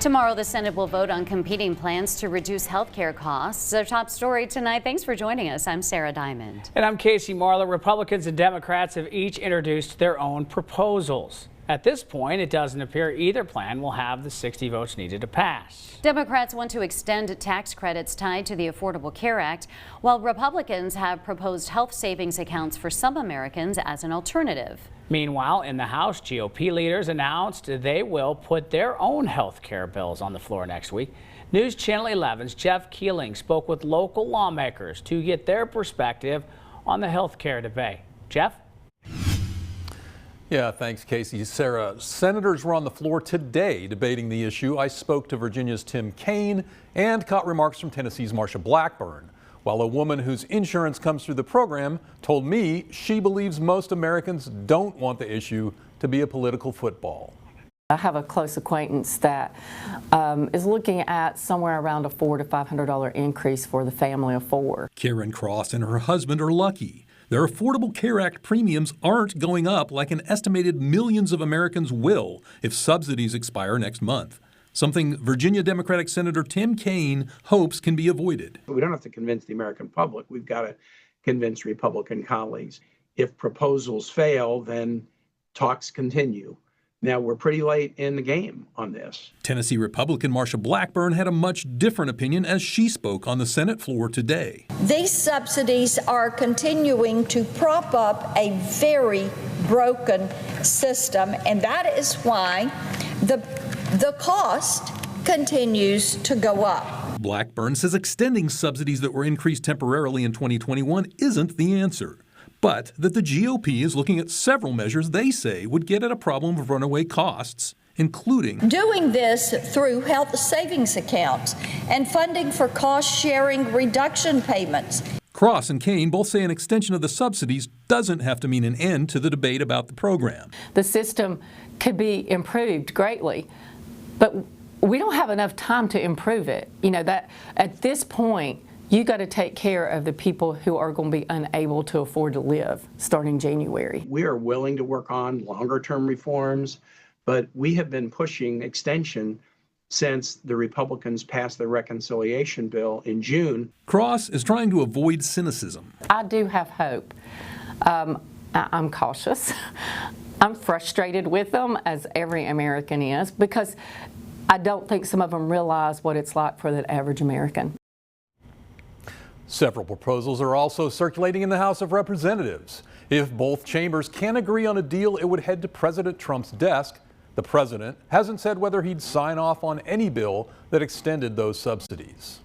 Tomorrow, the Senate will vote on competing plans to reduce health care costs. Our top story tonight. Thanks for joining us. I'm Sarah Diamond. And I'm Casey Marler. Republicans and Democrats have each introduced their own proposals. At this point, it doesn't appear either plan will have the 60 votes needed to pass. Democrats want to extend tax credits tied to the Affordable Care Act, while Republicans have proposed health savings accounts for some Americans as an alternative. Meanwhile, in the House, GOP leaders announced they will put their own health care bills on the floor next week. News Channel 11's Jeff Keeling spoke with local lawmakers to get their perspective on the health care debate. Jeff? Yeah, thanks, Casey. Sarah, senators were on the floor today debating the issue. I spoke to Virginia's Tim Kaine and caught remarks from Tennessee's Marsha Blackburn, while a woman whose insurance comes through the program told me she believes most Americans don't want the issue to be a political football. I have a close acquaintance that is looking at somewhere around a $400 to $500 increase for the family of four. Karen Cross and her husband are lucky. Their Affordable Care Act premiums aren't going up like an estimated millions of Americans will if subsidies expire next month, something Virginia Democratic Senator Tim Kaine hopes can be avoided. We don't have to convince the American public. We've got to convince Republican colleagues. If proposals fail, then talks continue. Now, we're pretty late in the game on this. Tennessee Republican Marsha Blackburn had a much different opinion as she spoke on the Senate floor today. These subsidies are continuing to prop up a very broken system, and that is why the cost continues to go up. Blackburn says extending subsidies that were increased temporarily in 2021 isn't the answer, but that the GOP is looking at several measures they say would get at a problem of runaway costs, including doing this through health savings accounts and funding for cost-sharing reduction payments. Cross and Kaine both say an extension of the subsidies doesn't have to mean an end to the debate about the program. The system could be improved greatly, but we don't have enough time to improve it. You know, that at this point, you got to take care of the people who are going to be unable to afford to live starting January. We are willing to work on longer-term reforms, but we have been pushing extension since the Republicans passed the reconciliation bill in June. Cross is trying to avoid cynicism. I do have hope. I'm cautious. I'm frustrated with them, as every American is, because I don't think some of them realize what it's like for the average American. Several proposals are also circulating in the House of Representatives. If both chambers can agree on a deal, it would head to President Trump's desk. The president hasn't said whether he'd sign off on any bill that extended those subsidies.